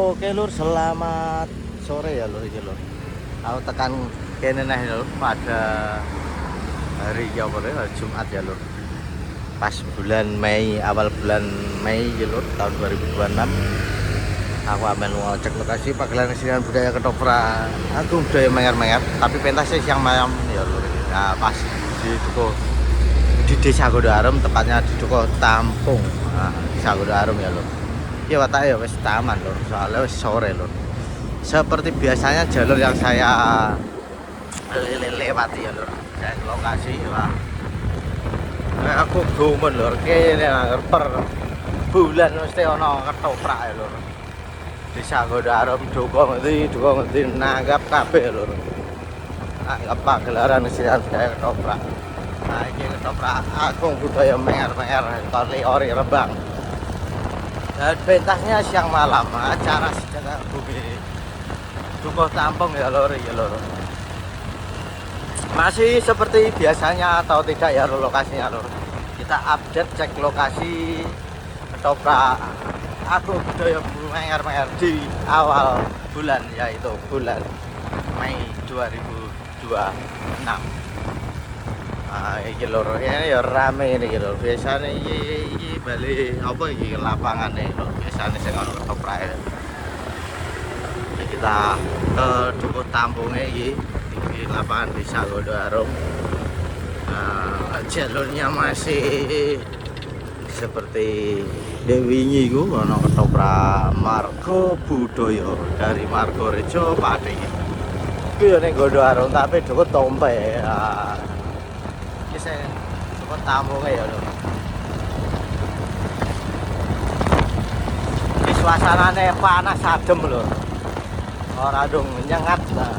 Oke lur, selamat sore ya lur, iki lur. Aku tekan kene neh lur pada hari ya lur, Jumat ya lur. Pas bulan Mei, awal bulan Mei ya lur, tahun 2026. Aku amen mau cek lokasi pagelaran kesenian budaya ketoprak. Aku budaya mengar-mengar, tapi pentasnya siang malam ya lur. Nah, pas di Dukuh di Desa Godoarem, tepatnya di Dukuh Tampung. Nah, Desa Godoarem ya lur. Ya watak ya wis taman lur, soalnya wis sore lur. Seperti biasanya jalur yang saya lewati ya lur, saya lokasi wah. Aku gumun lur, kene per bulan mesti ono ketoprak ya lur. Desa Godoarem dukung ngendi nanggap kabeh lur. Nanggap pagelaran kesenian budaya ketoprak. Nah iki ketoprak agung budaya mengar-mengar ori Rembang. Dan pentasnya siang malam, acara sejarah bumi Dukuh Tampung ya lor, ya lor. Masih seperti biasanya atau tidak ya lokasinya lor. Kita update cek lokasi ketoprak agung budaya mengar-mengar di awal bulan, yaitu bulan Mei 2026. Iki lho ya rame ini lho. Biasane iki bali apa iki lapangan lho. Biasane sing ono ketoprak. Kita ke Dukuh Tampungnya iki di lapangan Desa Godoarem. Jalurnya masih seperti Dewingi iku ono ketoprak Margo Budaya dari Margorejo Pati. Kuwi ning Godoarem tapi Dukuh Tompe. Saya Dukuh Tampungnya ya lho. Ini suasananya panas adem lho. Ora dong nyengat lah.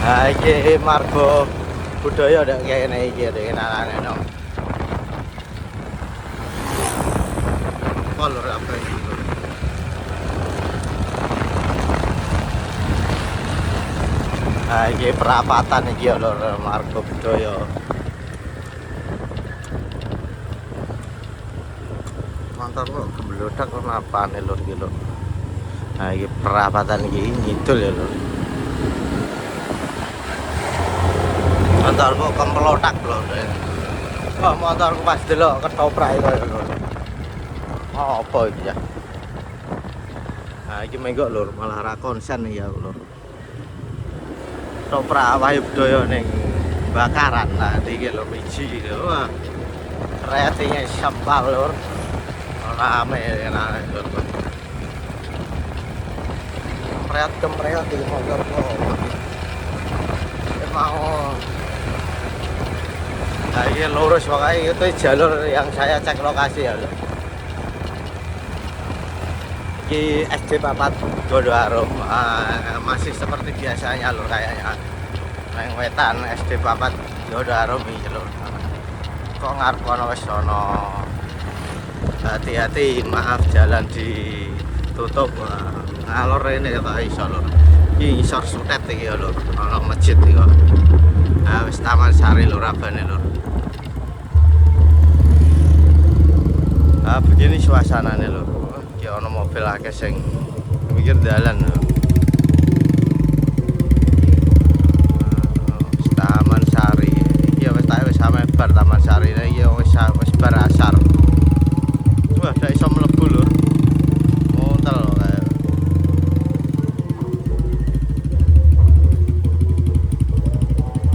Nah iki Margo Budaya ndak kene iki anane no. Kolor apa ini? Nah, ini perapatan iki lho Margo Budaya. Motor kok gemblodak kenapa nih lho iki lho. Nah, ini perapatan iki ngidul ya lho. Motor kok kemplotak lho. Kok motorku pas delok ketoprak itu lho. Apa iki ya? Nah, iki menggok lur, malah ra konsen ya lur. Ketoprak wae budaya ning bakaran. Nah, iki lho biji lho. Wah. Ratingnya sempal lur. Rame enak lur. Kemreot iki motor kok. Mau. Nah, ini lurus pokoknya itu jalur yang saya cek lokasi ya lur. Di SD 4 Godoarem masih seperti biasanya lur kayaknya. Nang wetan SD 4 Godoarem iki lur. Kok ngarep ono wis ono. Hati-hati, maaf jalan ditutup. Ngalor ini kok iso lur. Iki isor sutet iki lur. Ono masjid iki kok. Nah, wis Taman Sari lur abane lur. Begini suasananya lur. Ya ono mobil akeh sing mikir dalan. Taman Sari. Iki wis sampe bar Taman Sari iki wis bar asar. Wah, dak iso mlebu lur. Montel kae.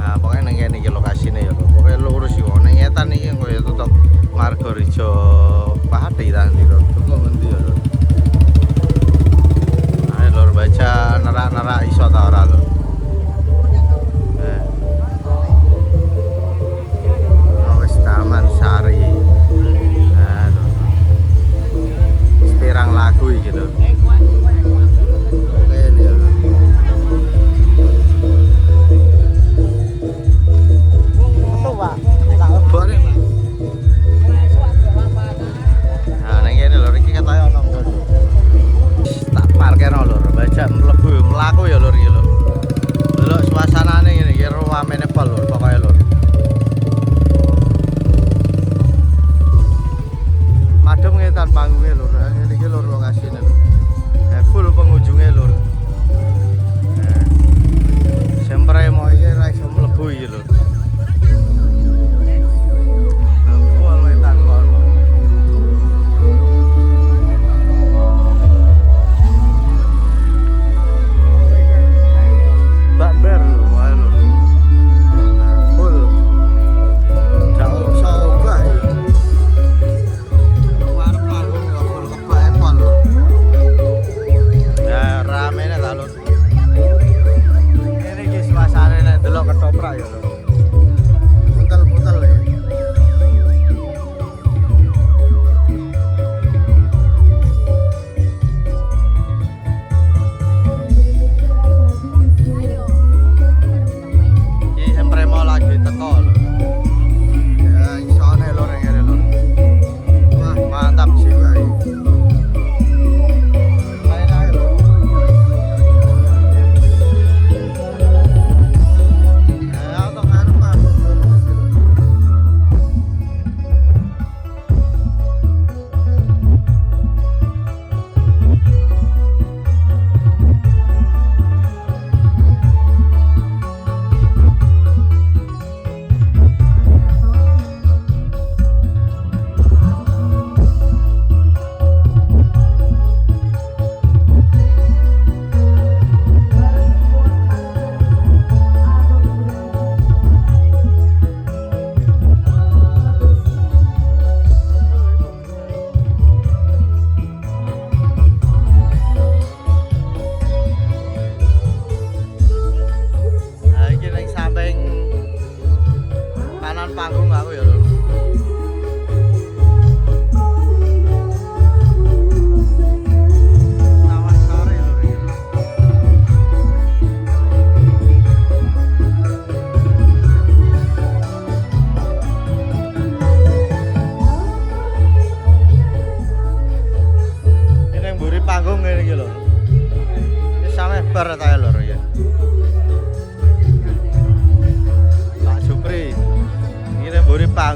Nah, pokoknya nang kene iki lokasine ya. Pokoke lurus yo ning etan iki koyo tutup Margorejo Pati ta ndi lho. Kok ngendi ya lho. Baca nerak-nerak iso ta ora lho. Wis Taman Sari.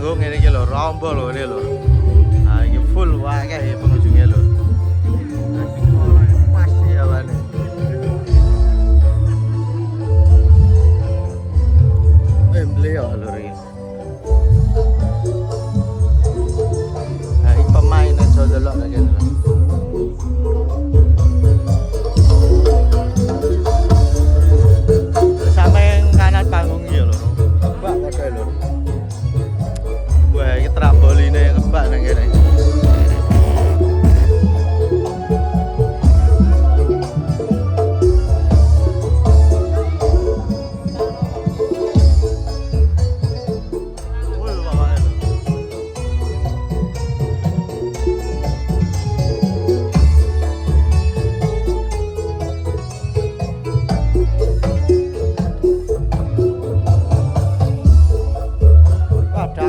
panggung ini iki lho, rombol lho ini lho. Nah, ini full wae pengunjungnya lho. Nah, iki orang pas ya wane. Beliau lho iki. Nah, ini pemain aja delok lagi lho. Sampai kanan panggung iki lho. Mbak kok lho. Wah, iki tramboline kebak nang kene.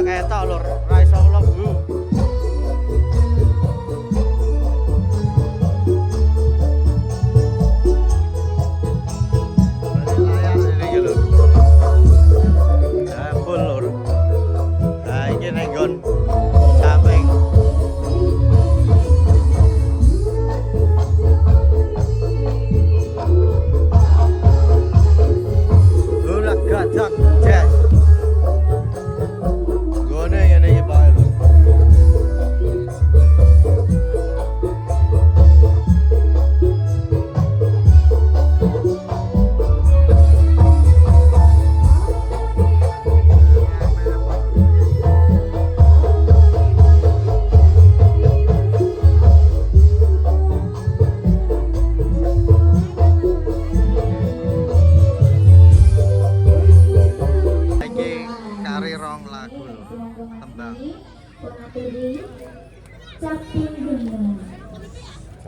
Ketok lur, ra iso mlebu. Layar iki lho. Nah, full lur. Nah, iki nek nggon samping. Ora gajak jazz.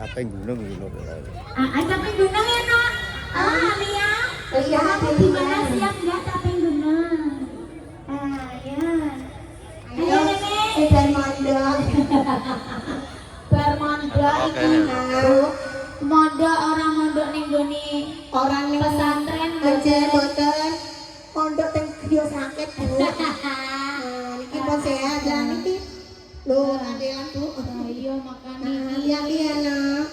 Capek gunung gitu loh. Capek gunung ya nak? Lia. Lia gimana siap nggak capek gunung? Ya. Ayo nenek. Bermondok. Bermondok. Mondok orang mondok ning gone orang ning pesantren aja boten. Mondok teng dia sakit Bu. Niki pun sehat lah niki. Loh, adean tuh. Iya makane iya nak.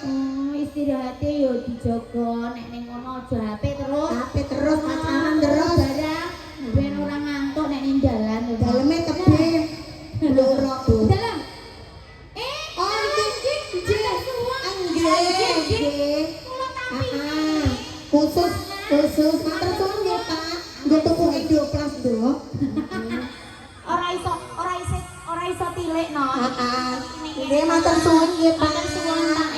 Istirahatnya yo dijogo nek ning ngono aja HP terus pacaran terus barang ben ora ngantuk nek ning dalan. Daleme tebe. Loro tuh. Dalam. Oh iki jelas semua. Nggih. Khusus matur suwun nggih Pak. Nggih tuku Indoplas lho. Ora iso tilik no. Nggih matur suwun nggih Pak. Matur suwun Pak.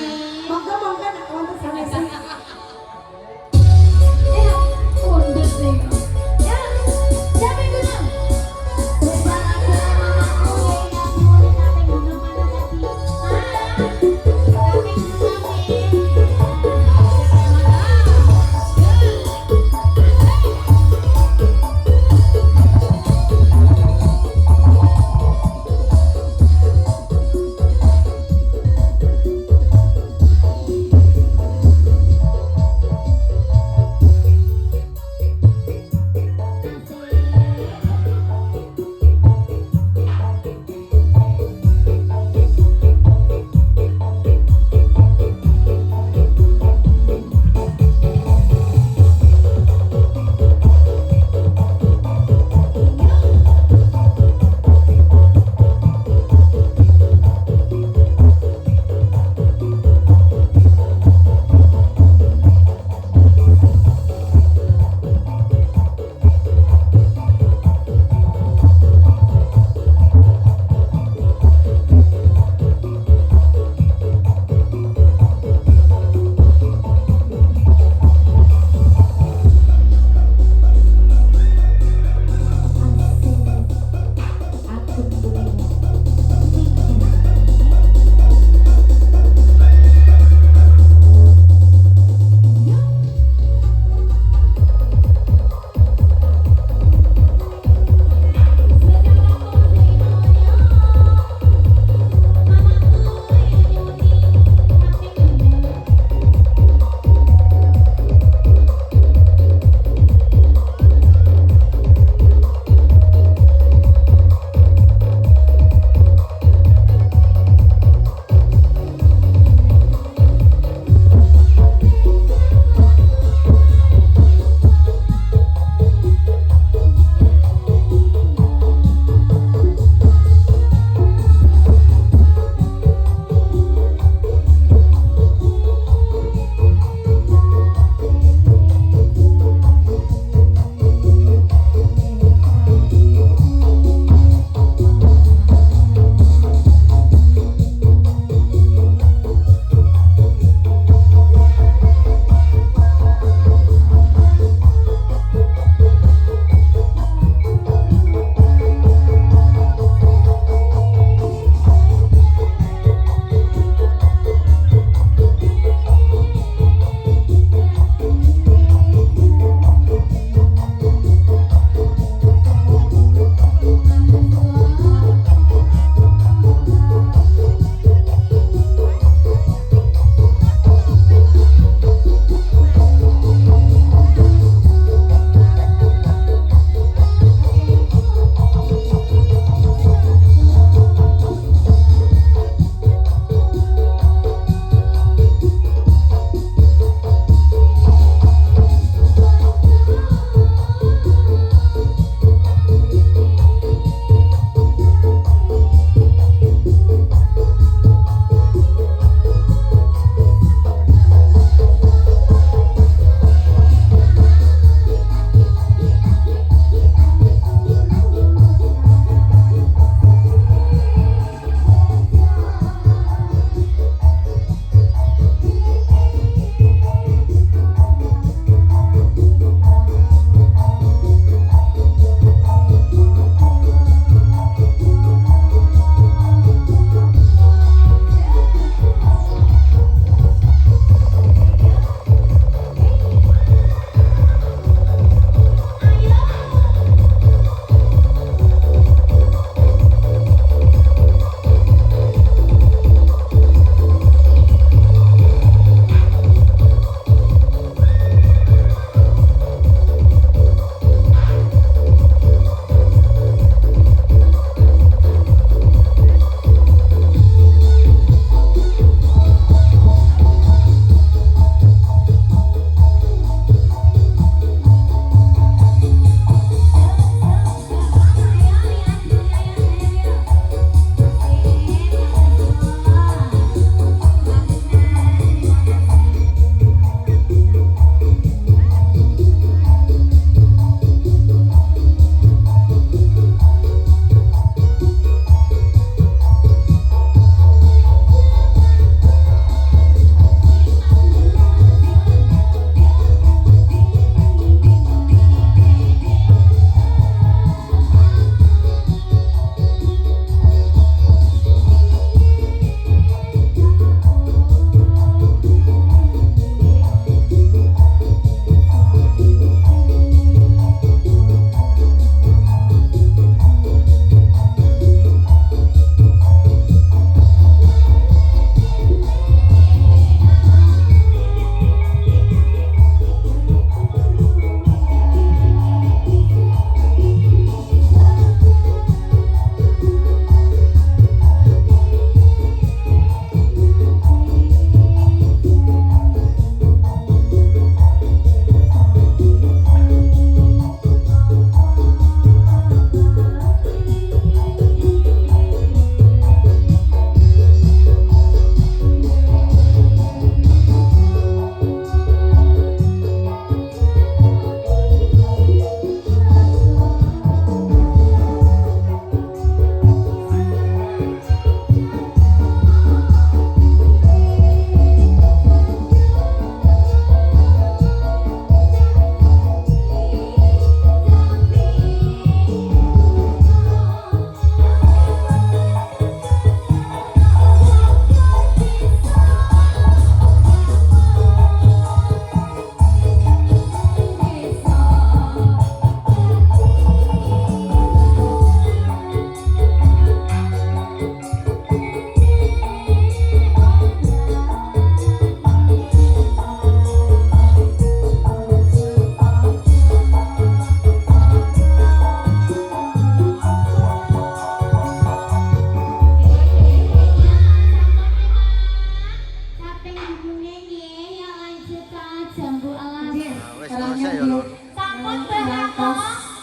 Monggo nek wonten sanes. Kondes ning. Ya. Sampai gunung.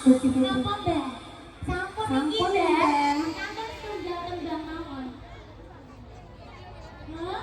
Napa, Mbak? Sampun iki, Mbak. Sampun tunggal tembang mawon. Hah?